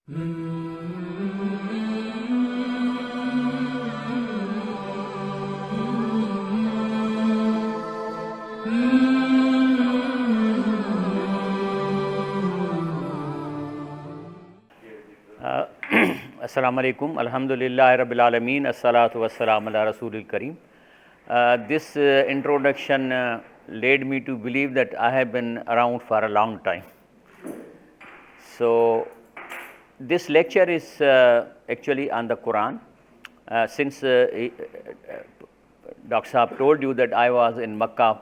Assalamu alaikum, alhamdulillah rabbil alameen, assalatu wassalamu ala rasulil kareem. This introduction led me to believe that I have been around for a long time. So this lecture is actually on the Quraan. Since Dr. Saab told you that I was in Makkah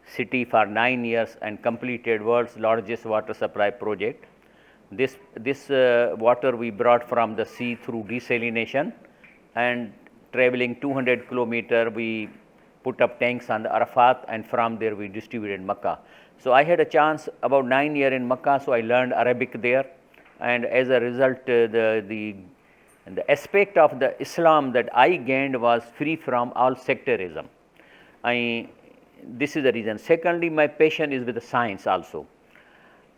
city for 9 years and completed world's largest water supply project. This water we brought from the sea through desalination, and traveling 200 kilometers we put up tanks on the Arafat, and from there we distributed Makkah. So I had a chance about 9 years in Makkah, so I learned Arabic there, and as a result the aspect of the Islam that I gained was free from all sectarism. This is the reason. Secondly, my passion is with the science also.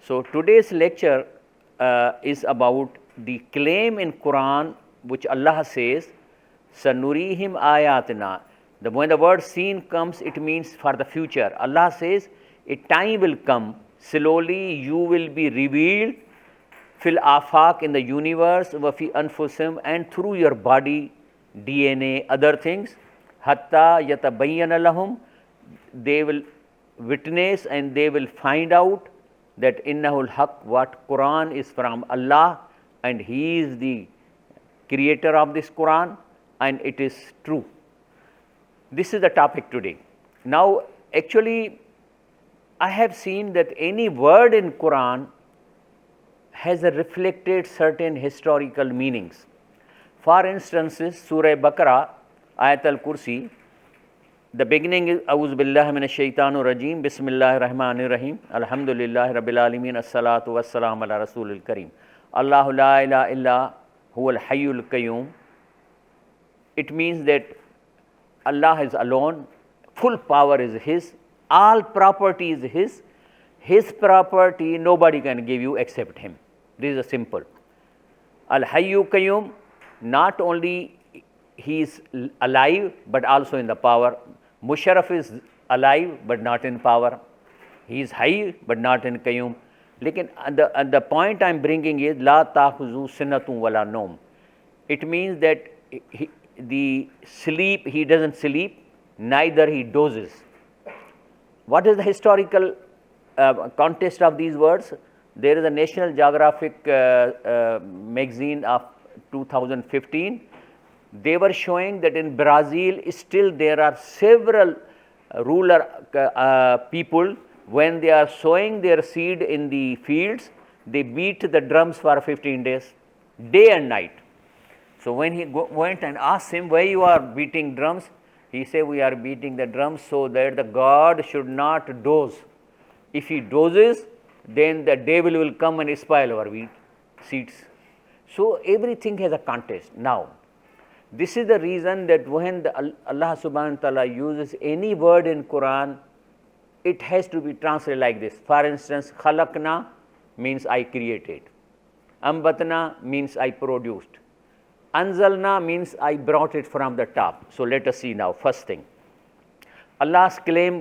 So today's lecture is about the claim in Quran which Allah says, Sanurihim ayatina. When the word seen comes, it means for the future. Allah says, a time will come, slowly you will be revealed, fil afaq, in the universe, wa fi anfusim, and through your body, DNA, other things, hatta yatabayyana lahum, they will witness and they will find out that innahul haq, what Quran is from Allah, and He is the creator of this Quran, and it is true. This is the topic today. Now actually I have seen that any word in Quran has reflected certain historical meanings. For instance, Surah Baqarah, Ayat al-Kursi, the beginning is A'udhu billahi minash shaitanir rajeem, Bismillahir Rahmanir Rahim, Alhamdulillahi Rabbil Alameen, As-salatu wassalamu ala Rasulil Kareem. Allahu la ilaha illa huwal hayyul qayyum. It means that Allah is alone, full power is His, all property is His property nobody can give you except Him. This is a simple. Al-hayyu qayyum, not only He is alive but also in the power. Musharraf is alive but not in power. He is hayy but not in qayyum. And the point I am bringing is la ta'khuzu sinatun wala nawm. It means that he doesn't sleep, neither he dozes. What is the historical context of these words? There is a National Geographic magazine of 2015. They were showing that in Brazil still there are several rural people, when they are sowing their seed in the fields, they beat the drums for 15 days, day and night. So when he went and asked him, why you are beating drums? He said, we are beating the drums so that the God should not doze. If he dozes, then the devil will come and spoil our seeds. So everything has a context. Now, this is the reason that when Allah subhanahu wa ta'ala uses any word in Quran, it has to be translated like this. For instance, khalaqna means I created. Ambatna means I produced. Anzalna means I brought it from the top. So let us see now. First thing, Allah's claim,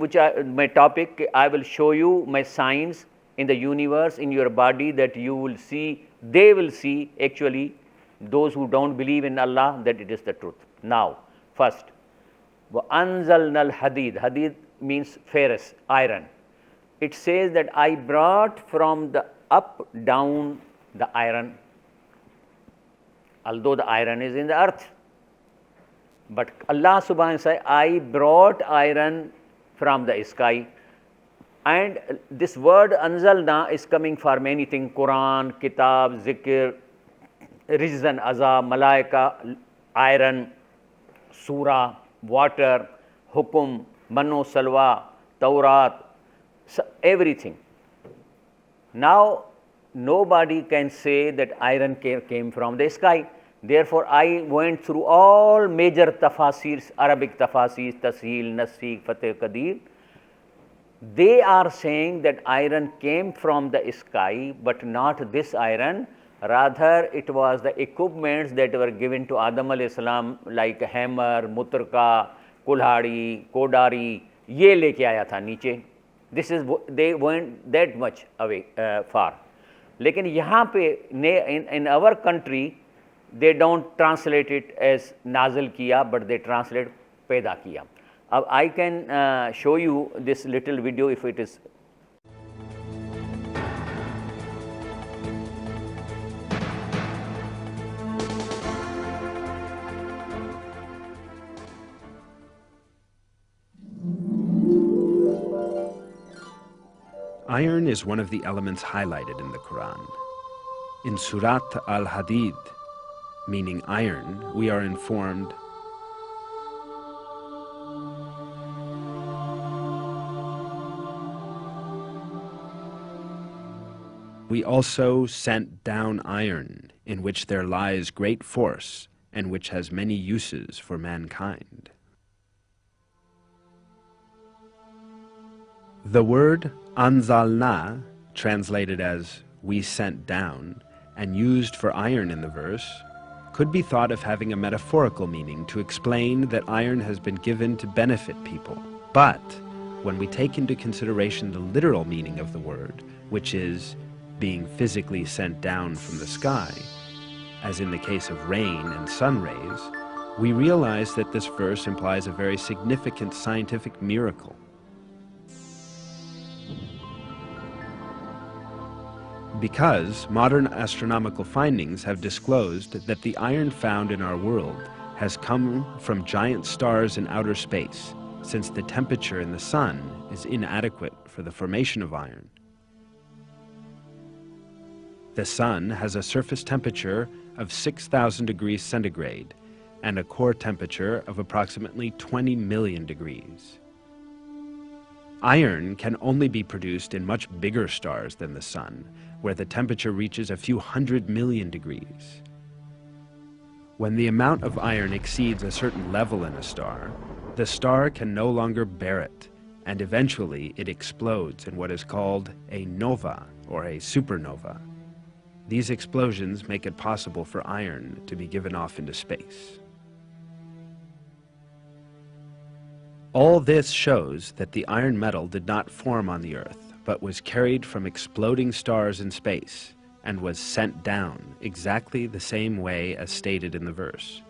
my topic, I will show you my signs in the universe, in your body, that you will see, they will see actually, those who don't believe in Allah, that it is the truth. Now, first, وَأَنزَلْنَا الْحَدِيدِ. Hadid means ferrous, iron. It says that I brought from the up down the iron, although the iron is in the earth. But Allah subhanahu wa ta'ala says, I brought iron from the sky. And this word anzalna is coming for many things: Quran, Kitab, Zikr, Rizan, Azab, Malaika, iron, Surah, water, Hukum, Mano, Salwa, Taurat, everything. Now, nobody can say that iron came from the sky. Therefore, I went through all major tafasirs, Arabic tafasirs, Tasheel, Nasikh, Fateh, Qadir. They are saying that iron came from the sky, but not this iron. Rather, it was the equipments that were given to Adam alayhi salam like hammer, mutrka, kulhadi, kodari, ये लेके आया था नीचे. This is they weren't that much away far. लेकिन यहाँ पे in our country they don't translate it as नाज़िल किया, but they translate पैदा किया. अब I can show you this little video if it is. Iron is one of the elements highlighted in the Quran. In Surat al-Hadid, meaning iron, we are informed, we also sent down iron, in which there lies great force, and which has many uses for mankind. The word anzalna, translated as we sent down, and used for iron in the verse, could be thought of having a metaphorical meaning to explain that iron has been given to benefit people. But when we take into consideration the literal meaning of the word, which is being physically sent down from the sky, as in the case of rain and sun rays, we realize that this verse implies a very significant scientific miracle. Because modern astronomical findings have disclosed that the iron found in our world has come from giant stars in outer space, since the temperature in the sun is inadequate for the formation of iron. The sun has a surface temperature of 6,000 degrees centigrade and a core temperature of approximately 20 million degrees. Iron can only be produced in much bigger stars than the sun, where the temperature reaches a few 100 million degrees. When the amount of iron exceeds a certain level in a star, the star can no longer bear it, and eventually it explodes in what is called a nova or a supernova. These explosions make it possible for iron to be given off into space. All this shows that the iron metal did not form on the Earth, but was carried from exploding stars in space and was sent down exactly the same way as stated in the verse.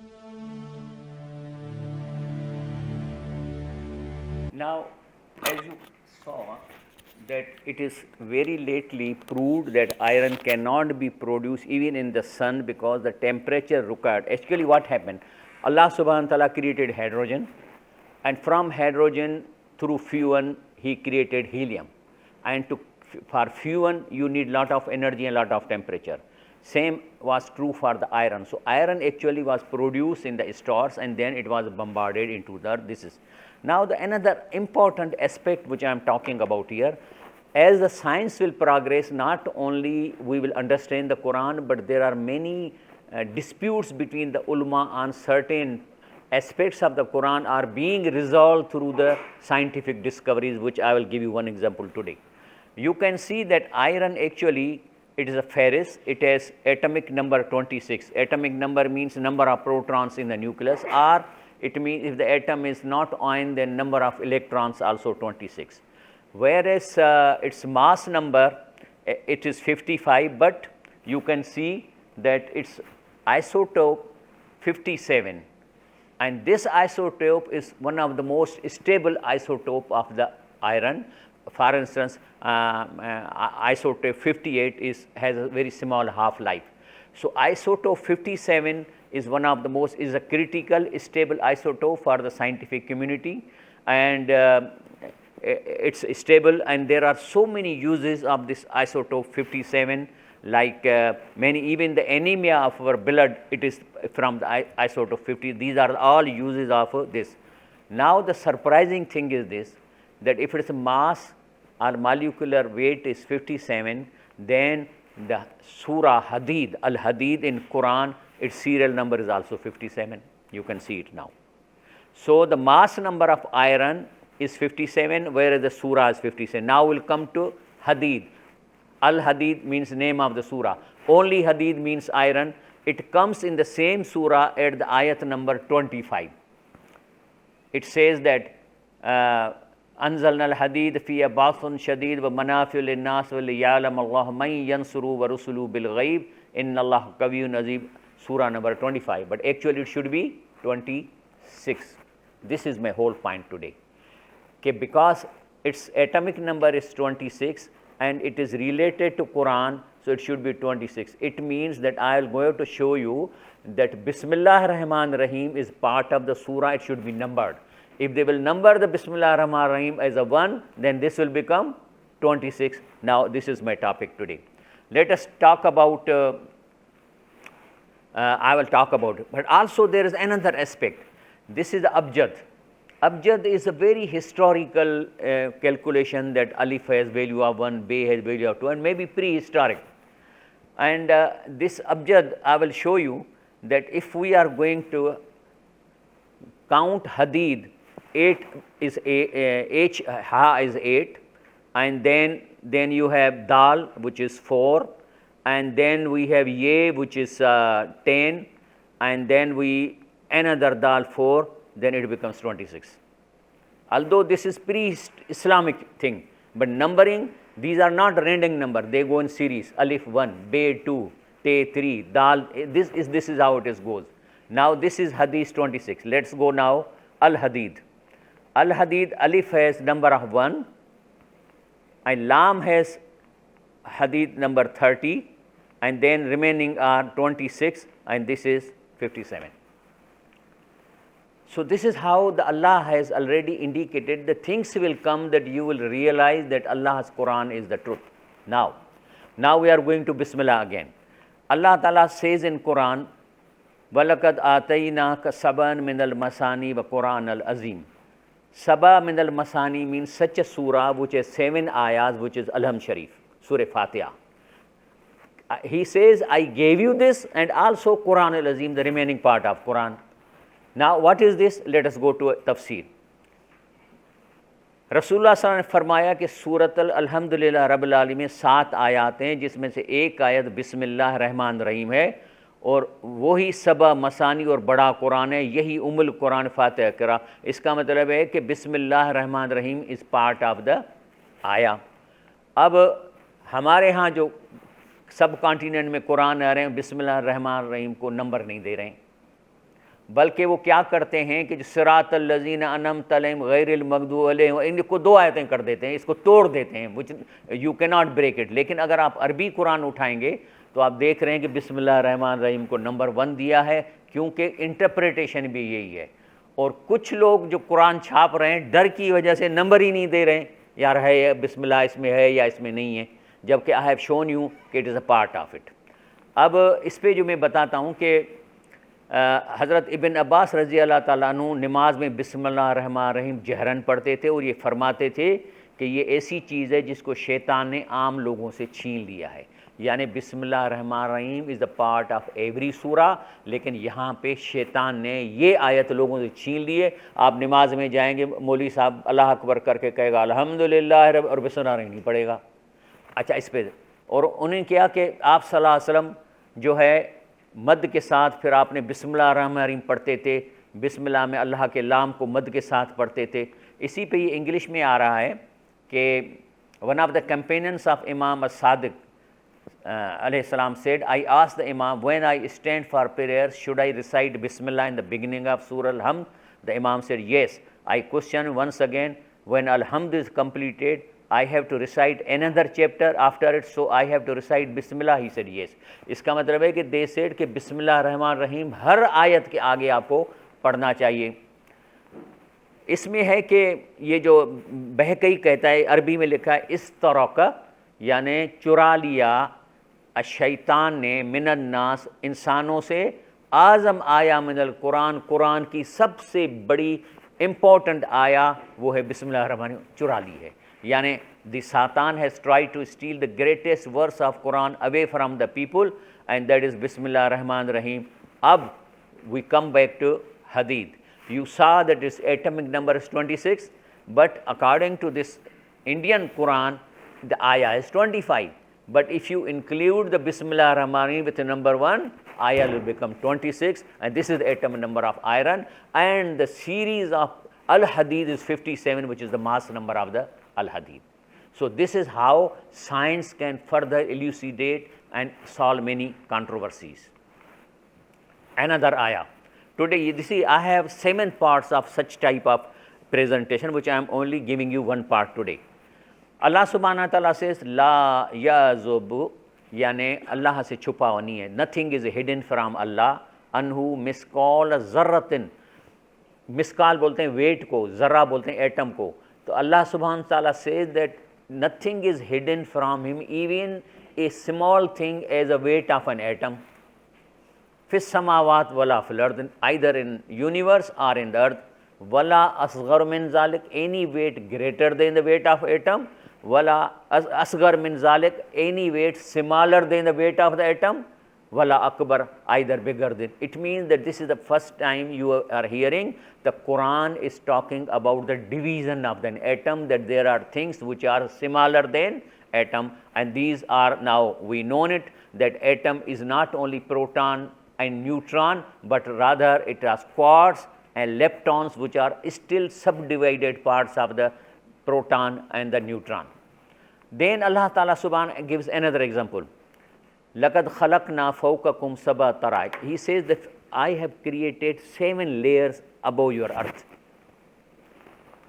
Now, as you saw, that it is very lately proved that iron cannot be produced even in the sun because the temperature required. Actually, what happened? Allah subhanahu wa ta'ala created hydrogen, and from hydrogen through fusion he created helium, and for fusion you need lot of energy and lot of temperature. Same was true for the iron. So iron actually was produced in the stars and then it was bombarded into the earth. This is now the another important aspect which I am talking about here. As the science will progress, not only we will understand the Quran, but there are many disputes between the ulama on certain aspects of the Quran are being resolved through the scientific discoveries, which I will give you one example today. You can see that iron actually, it is a ferrous, it has atomic number 26. Atomic number means number of protons in the nucleus, or it means if the atom is not iron, then number of electrons also 26. Whereas its mass number, it is 55, but you can see that its isotope 57. And this isotope is one of the most stable isotope of the iron. For instance, isotope 58 has a very small half-life. So isotope 57 is one of the most, is a critical stable isotope for the scientific community, and it's stable, and there are so many uses of this isotope 57, like many, even the anemia of our blood, it is from the isotope 50. These are all uses of this. Now the surprising thing is this, that if its mass or molecular weight is 57, then the Surah Hadid, Al-Hadid in Quran, its serial number is also 57. You can see it now. So the mass number of iron is 57, whereas the Surah is 57. Now we'll come to Hadid. Al-Hadid means name of the surah. Only Hadid means iron. It comes in the same surah at the ayat number 25. It says that Anzalna al-Hadid fiya ba'thun shadid wa manafi'u lin-nas wa liya'lam Allah man yansuru wa rusulu bil ghaib inna Allah qawiyyun azim, surah number 25. But actually it should be 26. This is my whole point today. Okay, because its atomic number is 26 and it is related to Quran, so it should be 26. It means that I am going to show you that Bismillah Rahman Rahim is part of the surah, it should be numbered. If they will number the Bismillah Rahman Rahim as a 1, then this will become 26. Now this is my topic today. Let us talk about, I will talk about it. But also there is another aspect. This is the Abjad. Abjad is a very historical calculation that Alif has value of 1, Bay has value of 2, and maybe prehistoric. And this Abjad, I will show you that if we are going to count Hadid, 8 is H, Ha is 8, and then you have Dal, which is 4, and then we have Ye, which is 10, and then another Dal 4, then it becomes 26. Although this is pre-Islamic thing, but numbering, these are not random number, they go in series. Alif 1, Be 2, Te 3, Dal, this is how it goes. Now this is Hadith 26. Let's go now Al-Hadid. Al-Hadid, Alif has number of 1, and Lam has Hadith number 30, and then remaining are 26, and this is 57. So this is how the Allah has already indicated the things will come that you will realize that Allah's Quran is the truth. Now we are going to Bismillah again. Allah Ta'ala says in Quran, وَلَقَدْ آتَيْنَاكَ سَبًا مِنَ الْمَثَانِي وَقُرْآنَ الْعَظِيمِ. Saba min al-Masani means such a surah which has 7 ayahs, which is Alham Sharif, Surah Fatiha. He says, I gave you this and also Quran al-Azim, the remaining part of Quran. Now what is this? Let us go to tafsir. रसूलुल्लाह सल्लल्लाहु अलैहि वसल्लम ने फरमाया कि सूरत अल्हम्दुलिल्लाह रब्बिल आलमीन में 7 आयत हैं, जिसमें से एक आयत बिस्मिल्लाह रहमान रहीम है, और वही सबा मसानी और बड़ा कुरान है, यही उमुल कुरान फातिहा करा। इसका मतलब है कि बिस्मिल्लाह रहमान रहीम इज़ पार्ट ऑफ द आया। अब हमारे यहाँ जो सब कॉन्टिनेंट में कुरान आ रहे हैं, बिस्मिल्लाह रहमान रहीम को नंबर नहीं दे रहे हैं, बल्कि वो क्या करते हैं कि जो सिरातल लज़ीना अनअमत अलैहिम गैरिल मग़दूबि अलैहिम, इनको 2 आयतें कर देते हैं, इसको तोड़ देते हैं, which you can not break it. लेकिन अगर आप अरबी कुरान उठाएंगे तो आप देख रहे हैं कि बिस्मिल्लाह रहमान रहीम को नंबर 1 दिया है, क्योंकि इंटरप्रिटेशन भी यही है। और कुछ लोग जो कुरान छाप रहे हैं डर की वजह से नंबर ही नहीं दे रहे हैं, यार है बिस्मिल्लाह इसमें है या इसमें नहीं है, जबकि आई हैव शोन यू कि it is a part of it. अब इस पे जो मैं बताता हूँ कि हज़रत इब्न अब्बास रज़ी अल्लाह ताला अन्हु नमाज में बिस्मिल्लाह रहमान रहीम जहरन पढ़ते थे, और ये फरमाते थे कि ये ऐसी चीज़ है जिसको शैतान ने आम लोगों से छीन लिया है। यानी बिस्मिल्लाह रहमान रहीम is the part of every सूरा, लेकिन यहाँ पे शैतान ने ये आयत लोगों से छीन लिए। आप नमाज में जाएंगे, मौलवी साहब अल्लाह अकबर करके कहेगा अल्हम्दुलिल्लाह रब, और बिस्मिल्लाह नहीं पढ़ेगा। अच्छा, इस पे और उन्हें क्या कि आप सल्लल्लाहु अलैहि वसल्लम जो है मद के साथ फिर आपने बिस्मिल्लाह रहमान रहीम पढ़ते थे, बिस्मिल्लाह में अल्लाह के लाम को मद के साथ पढ़ते थे। इसी पे ये इंग्लिश में आ रहा है कि one of the companions of इमाम as-Sadiq alayhi salam said, I asked the Imam, when I stand for prayer, should I recite Bismillah in the beginning of Surah Al-Hamd? The Imam said, yes. I question once again, when Al-Hamd is completed, I have to recite another chapter after it, so I have to recite Bismillah? He said, yes. इसका मतलब है कि they said कि बिस्मिल्लाह रहमान रहीम हर आयत के आगे आपको पढ़ना चाहिए। इसमें है कि ये जो बहकई कहता है, अरबी में लिखा है इस तरह का, यानी चुरा लिया शैतान ने मिनन्नास, इंसानों से, आज़म आया मिनल कुरान, कुरान की सबसे बड़ी इम्पोर्टेंट आया वो है बिस्मिल्लाह रहमान रहीम, चुरा ली है। यानी the Satan has try to steal the greatest verse of Quran away from the people, and that is बिस्मिल्लाह रहमान रहीम। अब वी कम बैक टू हदीद. You saw that its atomic number is 26, but according to this Indian Quran, the ayah is 25. But if you include the Bismillah Rahman Rahim with the number 1, ayah will become 26, and this is the atom number of iron, and the series of Al-Hadid is 57, which is the mass number of the Al-Hadid. So this is how science can further elucidate and solve many controversies. Another ayah. Today, you see, I have 7 parts of such type of presentation, which I am only giving you one part today. Allah subhanahu wa ta'ala says, La yazubu, yani Allah se chupa nahi hai. Nothing is hidden from Allah. Anhu misqal zarratin. Misqal bolte hain weight ko, zarra bolte hain atom ko. So Allah subhanahu wa ta'ala says that nothing is hidden from him, even a small thing as a weight of an atom. Fis samawat wala fil ard, either in universe or in the earth. Wala asghar min zalik, any weight greater than the weight of atom. Wala asghar min zalik, any weight smaller than the weight of the atom. Wala akbar, either bigger than. It means that this is the first time you are hearing the Quran is talking about the division of the atom, that there are things which are smaller than atom, and these are now we know it, that atom is not only proton and neutron, but rather it has quarks and leptons, which are still subdivided parts of the proton and the neutron. Then Allah Ta'ala Subhanahu gives another example. Laqad khalaqna fawqakum sab'a taraik. He says that I have created 7 layers above your earth.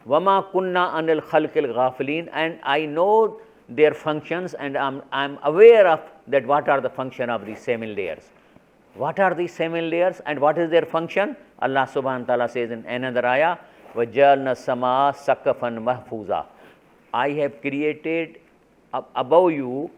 Wama kunna anil khalqil ghafilin, and I know their functions, and I'm aware of that what are the function of these 7 layers. What are these 7 layers and what is their function? Allah subhanahu wa ta'ala says in another ayah, وَجَعَلْنَا السَّمَاءَ سَقْفًا مَحْفُوظًا. I have created above you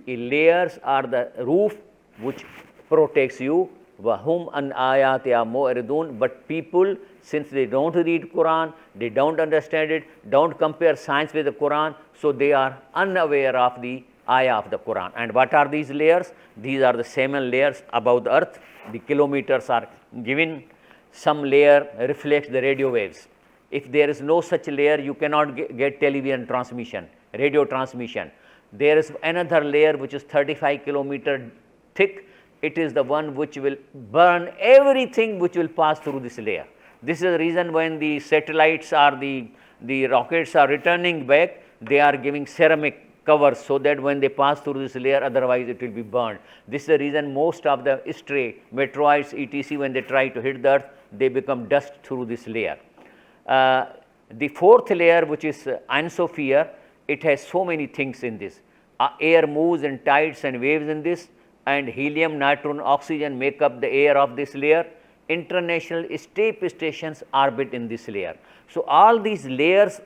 a layers or the roof which protects you. وَهُمْ أَنْ آيَاتِهَا مُعْرِضُونَ. But people, since they don't read Quran, they don't understand it, don't compare science with the Quran, so they are unaware of the ayah of the Quran. And what are these layers? These are the 7 layers above the earth. The kilometers are given. Some layer reflects the radio waves. If there is no such layer, you cannot get television transmission, radio transmission. There is another layer which is 35 kilometer thick. It is the one which will burn everything which will pass through this layer. This is the reason when the satellites or the rockets are returning back, they are giving ceramic covers so that when they pass through this layer, otherwise it will be burned. This is the reason most of the stray meteoroids, etc., when they try to hit the earth, they become dust through this layer. The 4th layer, which is ionosphere, it has so many things in this. Air moves in tides and waves in this, and helium, nitrogen, oxygen make up the air of this layer. International space stations orbit in this layer. So all these layers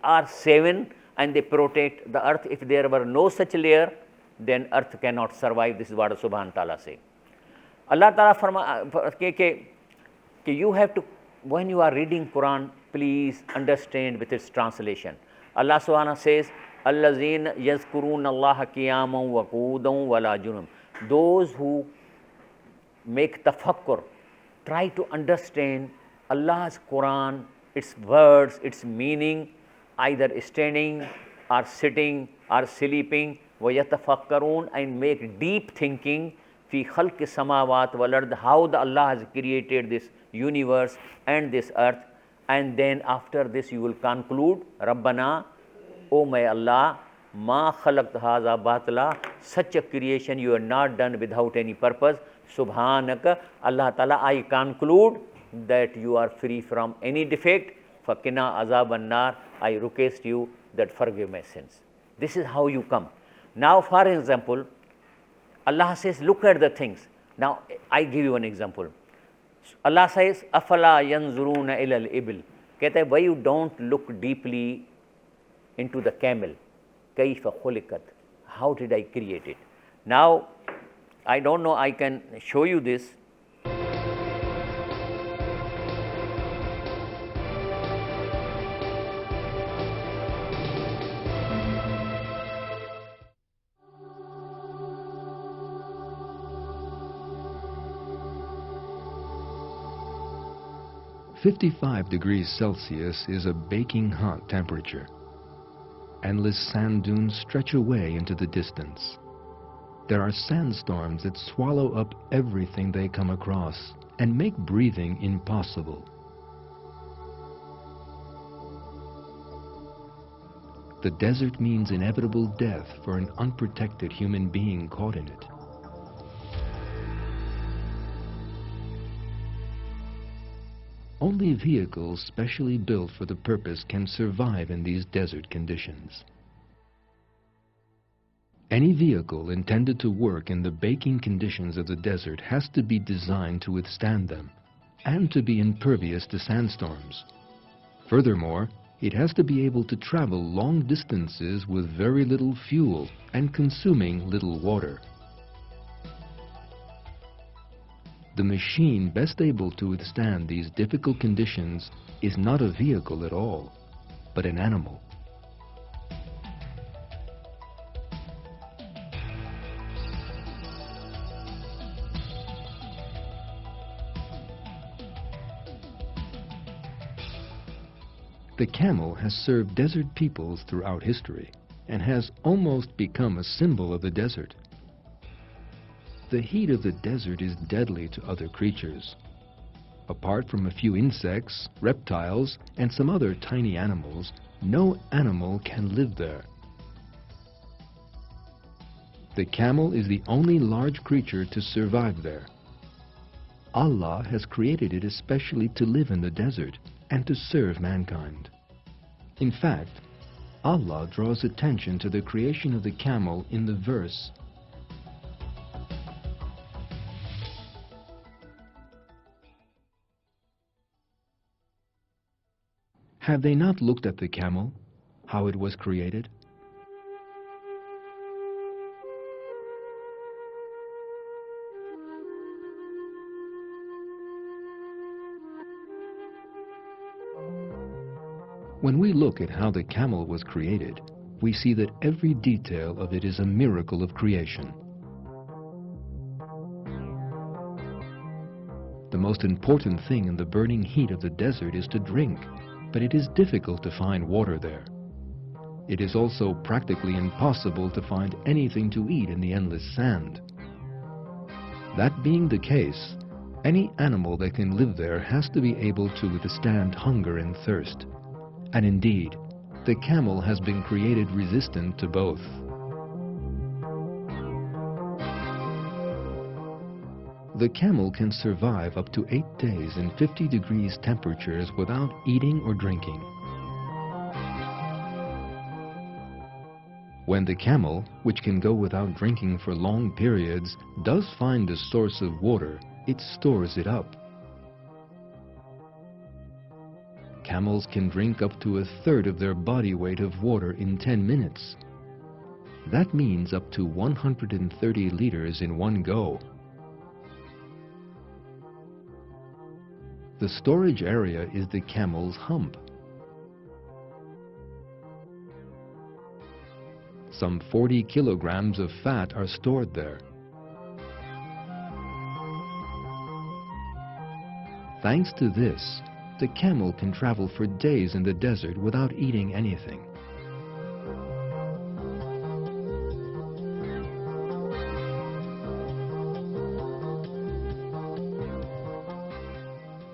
are 7, and they protect the earth. If there were no such layer, then earth cannot survive. This is what Subhanahu wa Ta'ala say. Allah Ta'ala farma you have to, when you are reading Quran, please understand with its translation. Allah Subhanahu says, Allazina yazkuruna Allah qiyaman wa qu'udan wa la junub. Those who make tafakkur, try to understand Allah's Quran, its words, its meaning, either standing or sitting or sleeping, وَيَتَفَكَّرُونَ, and make deep thinking, فِي خَلْقِ السَّمَاوَاتِ وَالْأَرْضِ, how the Allah has created this universe and this earth. And then after this you will conclude, Rabbana, O my Allah, ma khalaqt haza batla, such a creation you are not done without any purpose. Subhanaka, Allah Ta'ala, I conclude that you are free from any defect. Fakina azab an-nar, I request you that forgive my sins. This is how you come. Now, for example, Allah says, look at the things. Now, I give you an example. Allah says, afala yanzuruna ila al-ibil. Kehta hai, why you don't look deeply into the camel? Kaifa khuliqat. How did I create it? Now, I don't know, I can show you this. "55 degrees Celsius is a baking hot temperature. Endless sand dunes stretch away into the distance. There are sandstorms that swallow up everything they come across and make breathing impossible. The desert means inevitable death for an unprotected human being caught in it. Only vehicles specially built for the purpose can survive in these desert conditions. Any vehicle intended to work in the baking conditions of the desert has to be designed to withstand them and to be impervious to sandstorms. Furthermore, it has to be able to travel long distances with very little fuel and consuming little water. The machine best able to withstand these difficult conditions is not a vehicle at all, but an animal. The camel has served desert peoples throughout history and has almost become a symbol of the desert. The heat of the desert is deadly to other creatures. Apart from a few insects, reptiles, and some other tiny animals, no animal can live there. The camel is the only large creature to survive there. Allah has created it especially to live in the desert and to serve mankind. In fact, Allah draws attention to the creation of the camel in the verse, "Have they not looked at the camel, how it was created?" When we look at how the camel was created, we see that every detail of it is a miracle of creation. The most important thing in the burning heat of the desert is to drink, but it is difficult to find water there. It is also practically impossible to find anything to eat in the endless sand. That being the case, any animal that can live there has to be able to withstand hunger and thirst. And indeed, the camel has been created resistant to both. The camel can survive up to 8 days in 50 degrees temperatures without eating or drinking. When the camel, which can go without drinking for long periods, does find a source of water, it stores it up. Camels can drink up to 1/3 of their body weight of water in 10 minutes. That means up to 130 liters in one go. The storage area is the camel's hump. Some 40 kilograms of fat are stored there. Thanks to this, the camel can travel for days in the desert without eating anything.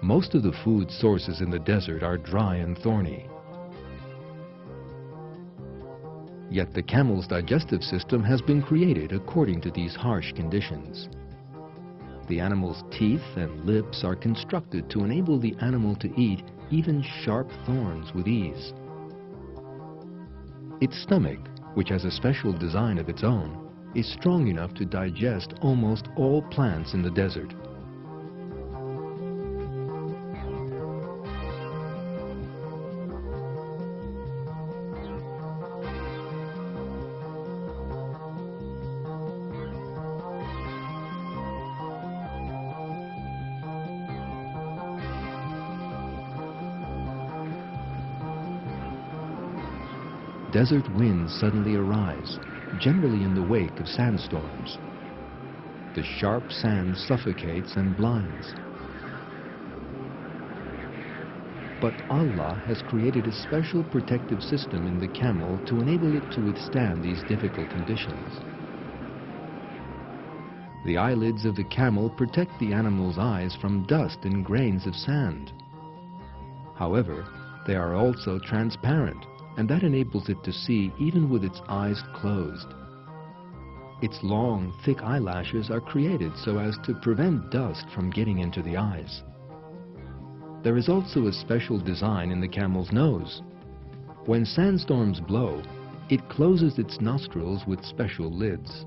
Most of the food sources in the desert are dry and thorny. Yet the camel's digestive system has been created according to these harsh conditions. The animal's teeth and lips are constructed to enable the animal to eat even sharp thorns with ease. Its stomach, which has a special design of its own, is strong enough to digest almost all plants in the desert. Desert winds suddenly arise, generally in the wake of sandstorms. The sharp sand suffocates and blinds. But Allah has created a special protective system in the camel to enable it to withstand these difficult conditions. The eyelids of the camel protect the animal's eyes from dust and grains of sand. However, they are also transparent, and that enables it to see even with its eyes closed. Its long, thick eyelashes are created so as to prevent dust from getting into the eyes. There is also a special design in the camel's nose. When sandstorms blow, it closes its nostrils with special lids.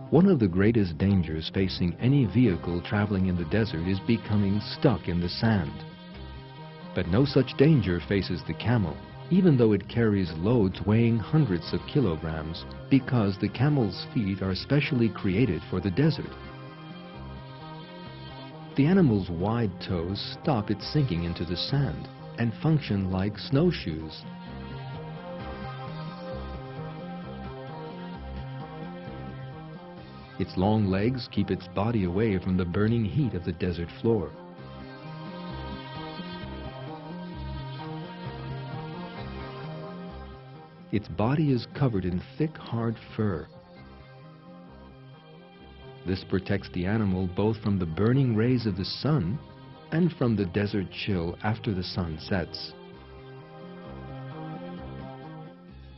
One of the greatest dangers facing any vehicle traveling in the desert is becoming stuck in the sand. But no such danger faces the camel, even though it carries loads weighing hundreds of kilograms, because the camel's feet are specially created for the desert. The animal's wide toes stop it sinking into the sand and function like snowshoes. Its long legs keep its body away from the burning heat of the desert floor. Its body is covered in thick, hard fur. This protects the animal both from the burning rays of the sun and from the desert chill after the sun sets.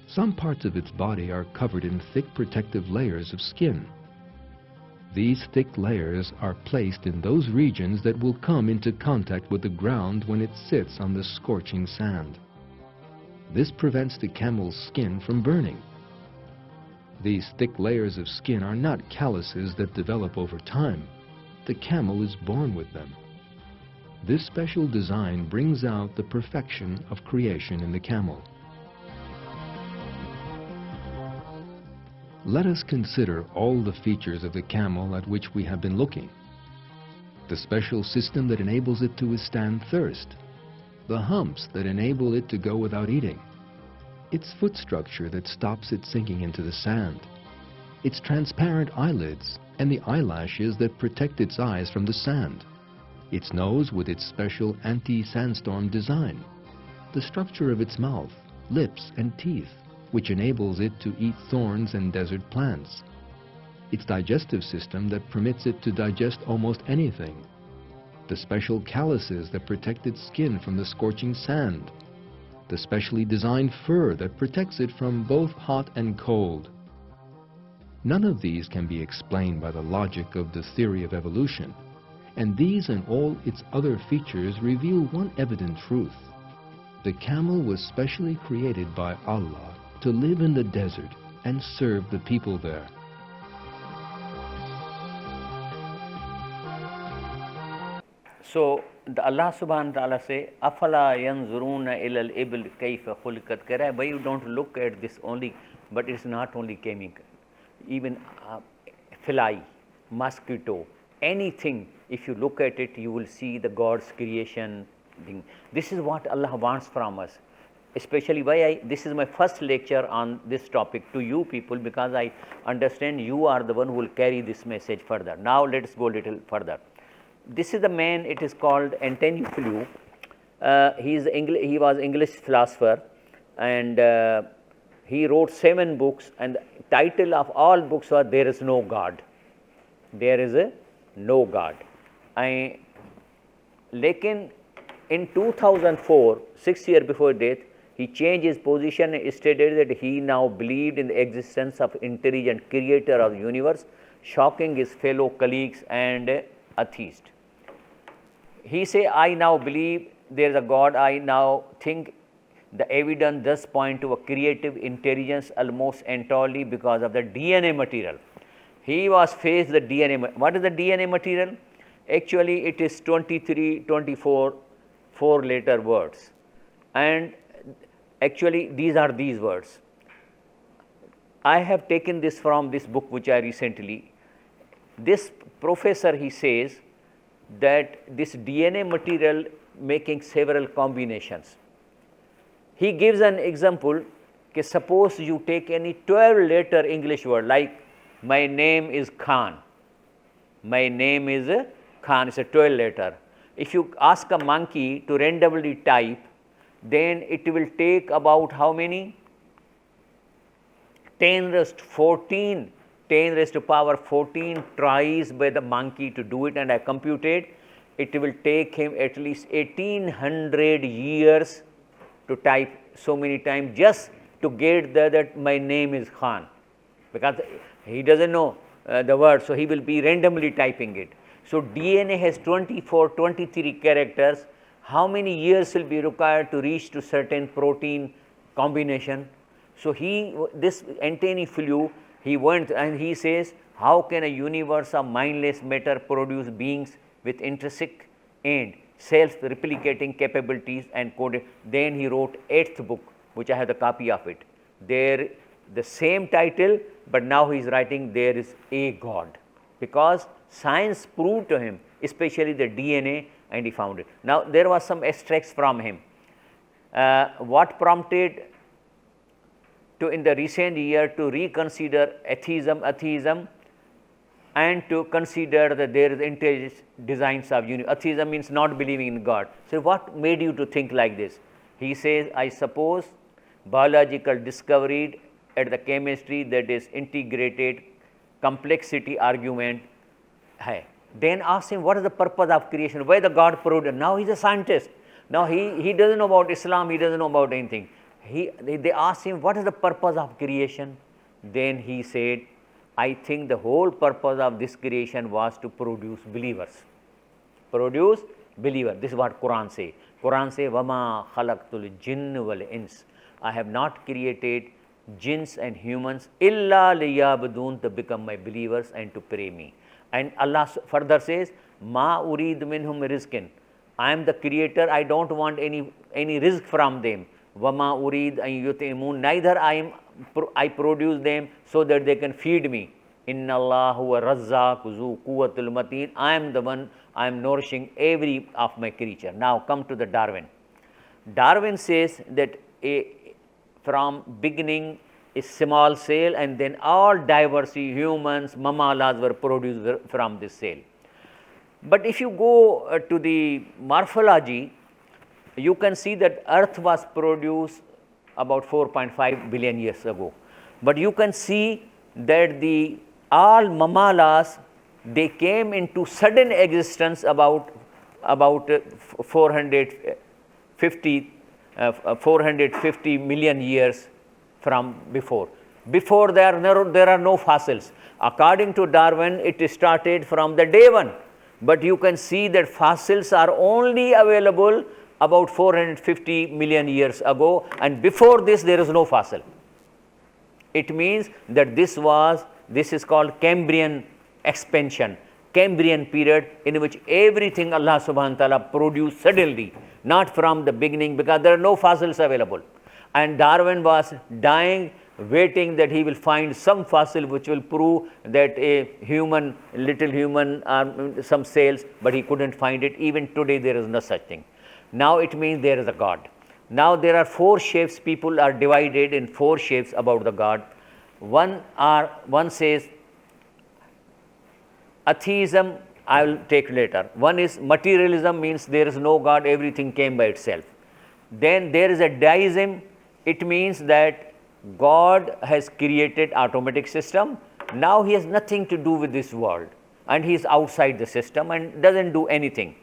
Some parts of its body are covered in thick protective layers of skin. These thick layers are placed in those regions that will come into contact with the ground when it sits on the scorching sand. This prevents the camel's skin from burning. These thick layers of skin are not calluses that develop over time. The camel is born with them. This special design brings out the perfection of creation in the camel. Let us consider all the features of the camel at which we have been looking. The special system that enables it to withstand thirst, the humps that enable it to go without eating, its foot structure that stops it sinking into the sand, its transparent eyelids and the eyelashes that protect its eyes from the sand, its nose with its special anti-sandstorm design, the structure of its mouth, lips and teeth, which enables it to eat thorns and desert plants, its digestive system that permits it to digest almost anything, the special calluses that protect its skin from the scorching sand, the specially designed fur that protects it from both hot and cold. None of these can be explained by the logic of the theory of evolution, and these and all its other features reveal one evident truth. The camel was specially created by Allah to live in the desert and serve the people there. So the Allah subhanahu wa ta'ala say, Afala yanzuruna ilal ibil kayfa khuliqat kara. Why you don't look at this only, but it's not only chemical. Even fly, mosquito, anything, if you look at it, you will see the God's creation thing. This is what Allah wants from us. Especially this is my first lecture on this topic to you people, because I understand you are the one who will carry this message further. Now let us go a little further. This is the man, it is called Antony Flew. He was English philosopher, and he wrote 7 books, and the title of all books was There is no God. There is no God. Lekin in 2004, 6 years before death, he changed his position and stated that he now believed in the existence of intelligent creator of the universe, shocking his fellow colleagues and atheists. He said, I now believe there is a God. I now think the evidence does point to a creative intelligence almost entirely because of the DNA material. He was faced the DNA. What is the DNA material? Actually, it is 23, 24, 4-letter words. And actually, these are these words. I have taken this from this book which I recently. This professor, he says that this DNA material making several combinations. He gives an example suppose you take any 12-letter English word like my name is Khan. My name is Khan, it's a 12-letter. If you ask a monkey to randomly type, then it will take about how many? 10 raised to 14, 10 raised to power 14 tries by the monkey to do it, and I computed it will take him at least 1800 years to type so many times just to get that my name is Khan, because he doesn't know the word, so he will be randomly typing it. So DNA has 24, 23 characters. How many years will be required to reach to certain protein combination? So this Antony Flew, he went and he says, how can a universe of mindless matter produce beings with intrinsic and self-replicating capabilities and coded? Then he wrote 8th book, which I have the copy of it. There, the same title, but now he is writing there is a God, because science proved to him, especially the DNA, and he found it. Now there was some extracts from him. What prompted to in the recent year to reconsider atheism and to consider that there is intelligent designs of universe. Atheism means not believing in God. So what made you to think like this? He says, I suppose biological discovery at the chemistry that is integrated complexity argument hai. Then ask him what is the purpose of creation, why the God produced. Now he is a scientist. Now he doesn't know about Islam, he doesn't know about anything. They asked him what is the purpose of creation. Then he said, I think the whole purpose of this creation was to produce believers. Produce believer. This is what Quraan say. Quraan say, Wama khalaqtul jinn wal ins. I have not created jinns and humans illa liyabudun, to become my believers and to pray me. And Allah further says, Ma urid minhum rizqin. I am the creator, I don't want any rizq from them. Wama urid an yutimun. Neither I produce them so that they can feed me. Inna Allah huwa razzaq zu quwwatul mateen. I am the one, I am nourishing every of my creature. Now come to the Darwin. Darwin says that from beginning a small cell, and then all diversity, humans, mammalas were produced from this cell. But if you go to the morphology, you can see that Earth was produced about 4.5 billion years ago. But you can see that all mammalas, they came into sudden existence about 450 million years from before. Before there are no fossils. According to Darwin, it started from the day one. But you can see that fossils are only available about 450 million years ago, and before this there is no fossil. It means that this is called Cambrian expansion, Cambrian period, in which everything Allah subhanahu wa ta'ala produced suddenly, not from the beginning, because there are no fossils available. And Darwin was dying, waiting that he will find some fossil which will prove that a little human, some cells, but he couldn't find it. Even today there is no such thing. Now it means there is a God. Now there are 4 shapes, people are divided in 4 shapes about the God. One says atheism, I will take later. One is materialism, means there is no God, everything came by itself. Then there is a deism, it means that God has created automatic system, now he has nothing to do with this world, and he is outside the system and doesn't do anything.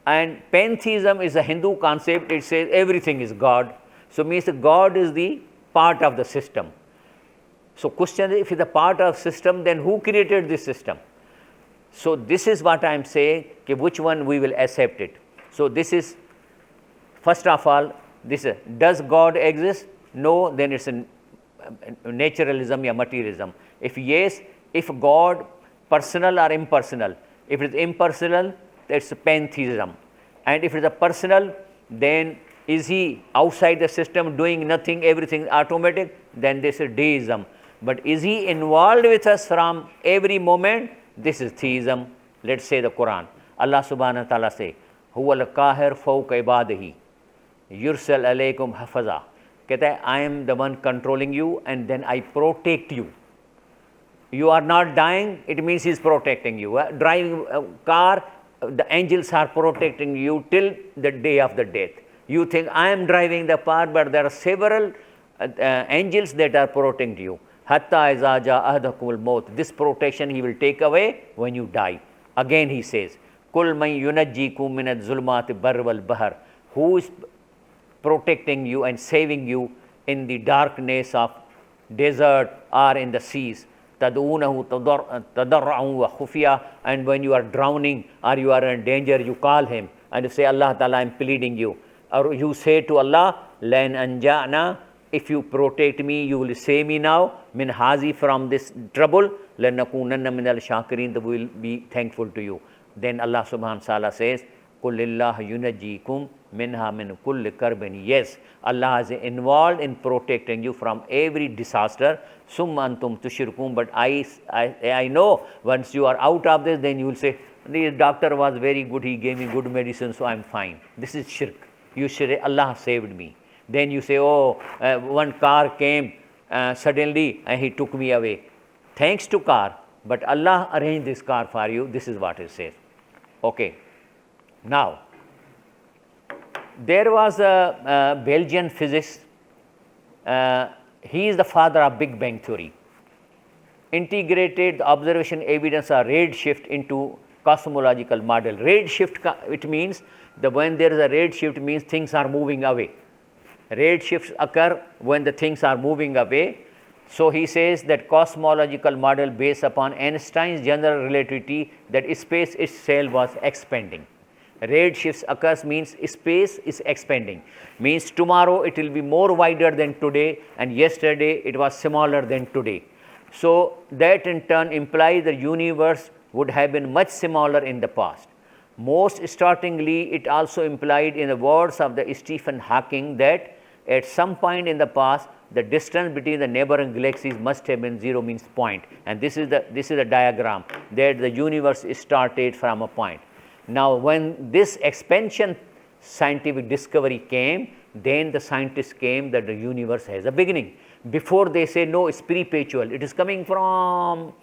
And pantheism is a Hindu concept, it says everything is God. So means God is the part of the system. So question is, if he is a part of system, then who created this system? So this is what I am saying, which one we will accept it. So this is, first of all, this is, does God exist? No, then it's a naturalism or materialism. If yes, if God personal or impersonal. If it is impersonal, that's pantheism. And if it is a personal, then is he outside the system doing nothing, everything automatic? Then this is deism. But is he involved with us from every moment? This is theism. Let's say the Quraan. Allah subhanahu wa ta'ala say, Huwa al-Qahir fawqa ibadihi, yursal alaykum hafaza. कहता है I am the one controlling you and then I protect you. You are not dying, it means he is protecting you. Driving a car, the angels are protecting you till the day of the death. You think I am driving the car, but there are several angels that are protecting you. Hatta iza jaa ahadakumul maut. This protection he will take away when you die. Again he says, Kul man yunajjikum min az-zulumati barr wal bahr. Who is protecting you and saving you in the darkness of desert or in the seas? Tad'unahu tadarra'an wa khufiya. And when you are drowning or you are in danger, you call him and you say, Allah Ta'ala, I am pleading you. Or you say to Allah, Lan anja'na, if you protect me, you will save me now, min hazi, from this trouble, lanakunanna min al-shakirin, we will be thankful to you. Then Allah subhanahu wa ta'ala says, Kulillah yunajjikum minha min kulli karbin. Yes, Allah is involved in protecting you from every disaster. Summa antum tushrikun. But I know once you are out of this, then you will say, the doctor was very good, he gave me good medicine, so I am fine. This is shirk. You say, Allah saved me. Then you say, oh, one car came suddenly and he took me away. Thanks to car, but Allah arranged this car for you. This is what it says. Okay. Now, there was a Belgian physicist. He is the father of Big Bang theory. Integrated the observation evidence of red shift into cosmological model. Red shift, it means that when there is a red shift, means things are moving away. Red shifts occur when the things are moving away. So he says that cosmological model based upon Einstein's general relativity, that space itself was expanding. Red shifts occurs means space is expanding. Means tomorrow it will be more wider than today, and yesterday it was smaller than today. So that in turn implies the universe would have been much smaller in the past. Most startlingly, it also implied in the words of the Stephen Hawking that at some point in the past, the distance between the neighboring galaxies must have been 0, means point. And this is the diagram that the universe started from a point. Now, when this expansion scientific discovery came, then the scientists came that the universe has a beginning. Before they say no, it's perpetual. It is coming from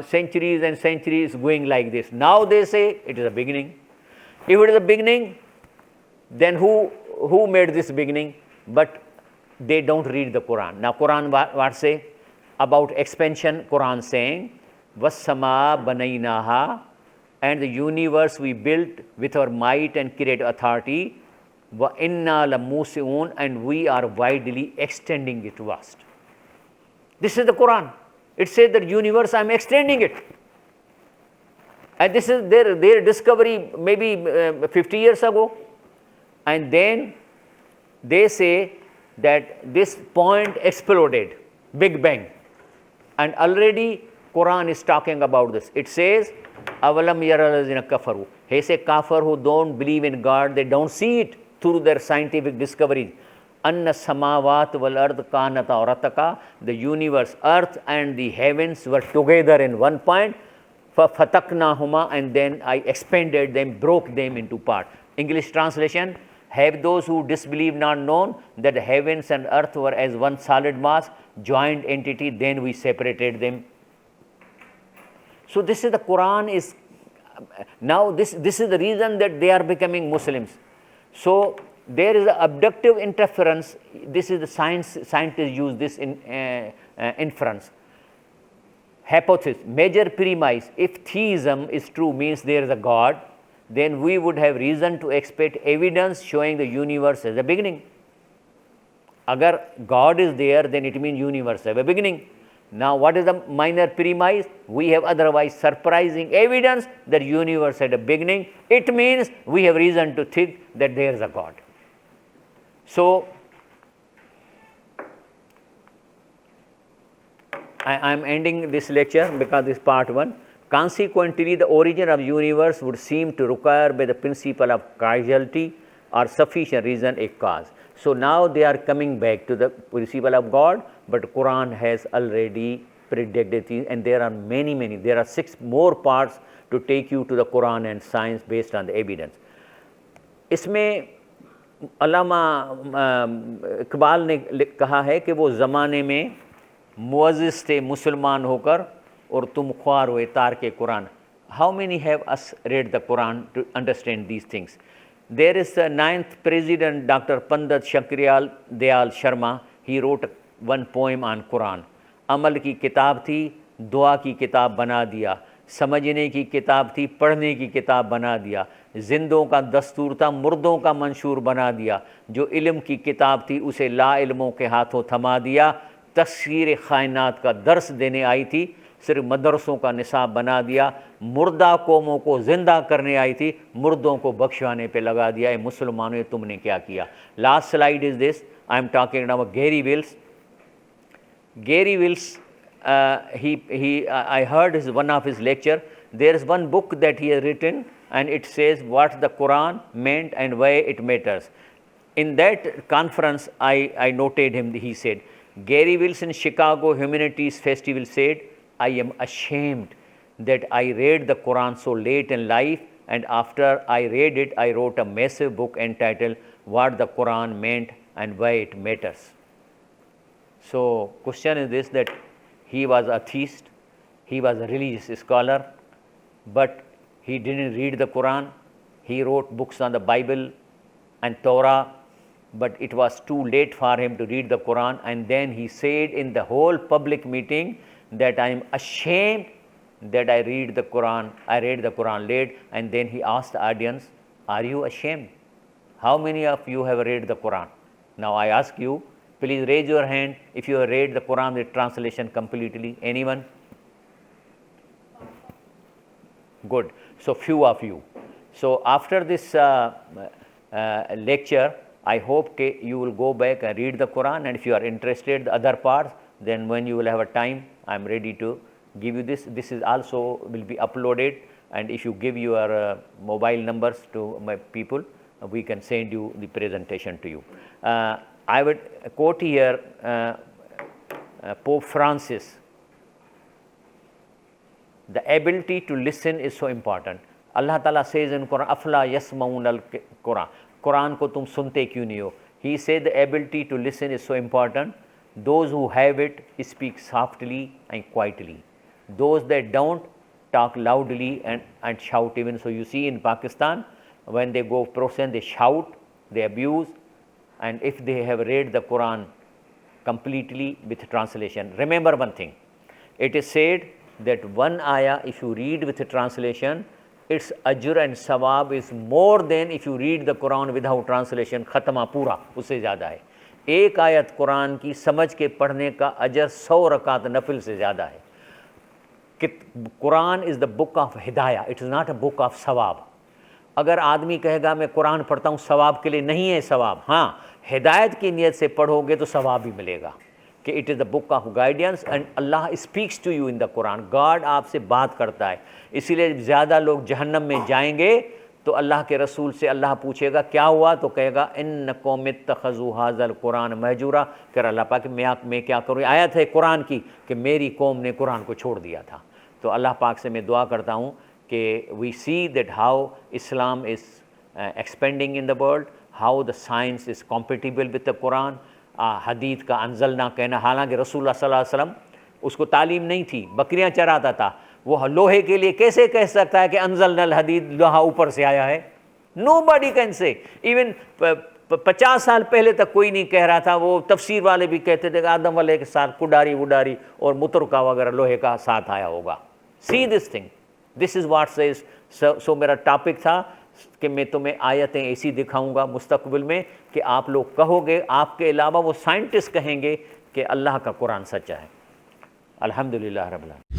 centuries and centuries going like this. Now they say it is a beginning. If it is a beginning, then who made this beginning? But they don't read the Quran. Now Quran what say about expansion? Quran saying, Wassama banainaha, and the universe we built with our might and creative authority. Wa inna lamusiun, and we are widely extending it vast. This is the Quran. It says that universe, I am extending it. And this is their discovery maybe 50 years ago. And then they say that this point exploded, Big Bang. And already Quran is talking about this. It says, Avalam yaralazina kafaru. He say kafir who don't believe in God, they don't see it through their scientific discoveries. Anna samawat wal ard kanata aurataka. The universe, earth and the heavens were together in one point. Fataknahuma, and then I expanded them, broke them into parts. English translation, have those who disbelieve not known that the heavens and earth were as one solid mass, joined entity, then we separated them. So this is the Quran is, now this is the reason that they are becoming Muslims. So there is an abductive interference. This is the scientists use this in inference. Hypothesis, major premise, if theism is true, means there is a God, then we would have reason to expect evidence showing the universe as a beginning. Agar God is there, then it means universe has a beginning. Now what is the minor premise? We have otherwise surprising evidence that universe had a beginning. It means we have reason to think that there is a God. So I am ending this lecture because this is part 1. Consequently, the origin of universe would seem to require by the principle of causality or sufficient reason a cause. So now they are coming back to the principle of God, but Quran has already predicted things, and there are many. There are 6 more parts to take you to the Quran and science based on the evidence. इसमें अल्लामा इकबाल ने कहा है कि वो ज़माने में मुअज़्ज़िज़ थे मुसलमान होकर और तुम ख्वार हुए तार के Quran. How many have us read the Quran to understand these things? There is the 9th President Dr. Pandit Shakriyal Dayal Sharma. He wrote one poem on Quran. अमल की किताब थी, दुआ की किताब बना दिया. समझने की किताब थी, पढ़ने की किताब बना दिया. जिंदों का दस्तूर था, मुर्दों का मंशूर बना दिया. जो इल्म की किताब थी उसे ला इल्मों के हाथों थमा दिया. तस्वीर कायनात का दर्स देने आई थी, सिर्फ मदरसों का निसाब बना दिया. मुर्दा कौमों को ज़िंदा करने आई थी, मुर्दों को बख्शवाने पे लगा दिया. ए मुसलमानों, तुमने क्या किया? Last slide is this. I am talking about Gary Wills. Gary Wills, I heard one of his lecture. There is one book that he has written, and it says what the Quran meant and why it matters. In that conference, I noted him. He said, Gary Wills in Chicago Humanities Festival said, I am ashamed that I read the Quran so late in life, and after I read it, I wrote a massive book entitled What the Quran Meant and Why It Matters. So, question is this, that he was a atheist, he was a religious scholar, but he didn't read the Quran. He wrote books on the Bible and Torah, but it was too late for him to read the Quran. And then he said in the whole public meeting that I am ashamed that I read the Quran. I read the Quran late. And then he asked the audience, are you ashamed? How many of you have read the Quran? Now I ask you, please raise your hand if you have read the Quran, the translation completely. Anyone? Good. So few of you. So after this lecture, I hope you will go back and read the Quran, and if you are interested the other parts, then when you will have a time, I am ready to give you this. This is also will be uploaded, and if you give your mobile numbers to my people, we can send you the presentation to you. I would quote here Pope Francis. The ability to listen is so important. Allah Ta'ala says in Quran, Afla yasmaun al-Quran. Quran ko tum sunte kyun nahi ho? He said the ability to listen is so important. Those who have it speak softly and quietly. Those that don't talk loudly and shout even. So you see in Pakistan, when they go process, they shout, they abuse. And if they have read the Quran completely with translation, remember one thing, it is said that one ayah, if you read with a translation, its ajr and sawab is more than if you read the Quran without translation. Khatma pura, usse zyada hai. एक आयत कुरान की समझ के पढ़ने का अजर 100 रकात नफिल से ज़्यादा है. कि Quran is the book of हिदाया, it is not a book of सवाब. अगर आदमी कहेगा मैं कुरान पढ़ता हूँ सवाब के लिए, नहीं है सवाब. हाँ, हिदायत की नीयत से पढ़ोगे तो सवाब भी मिलेगा. कि it is the book of guidance and Allah speaks to you in the Quran. God आपसे बात करता है. इसीलिए ज़्यादा लोग जहन्नम में जाएंगे तो अल्लाह के रसूल से अल्लाह पूछेगा क्या हुआ, तो कहेगा इन्नकुम इत्तखज़ू हाज़ल कुरान महजूरा. कर अल्लाह पाक मैं क्या करूँ, आयत है कुरान की कि मेरी कौम ने कुरान को छोड़ दिया था. तो अल्लाह पाक से मैं दुआ करता हूँ कि we see that how Islam is expanding in the world, how the science is compatible with the Quran. हदीत का अनज़लना कहना, हालांकि रसूलुल्लाह सल्लल्लाहु अलैहि वसल्लम उसको तालीम नहीं थी, बकरियां चराता था. वो लोहे के लिए कैसे कह सकता है कि अनज़लनल हदीद, लोहा ऊपर से आया है? Nobody can say. इवन 50 साल पहले तक कोई नहीं कह रहा था. वो तफसीर वाले भी कहते थे कि आदम वाले के साथ कुडारी वुडारी और मुतरका वगैरह लोहे का साथ आया होगा. See this thing, this is what says. So मेरा टॉपिक था कि मैं तुम्हें आयतें ऐसी दिखाऊंगा मुस्तकबिल में कि आप लोग कहोगे, आपके अलावा वो साइंटिस्ट कहेंगे कि अल्लाह का कुरान सच्चा है. अल्हम्दुलिल्लाह रब्बिल आलमीन.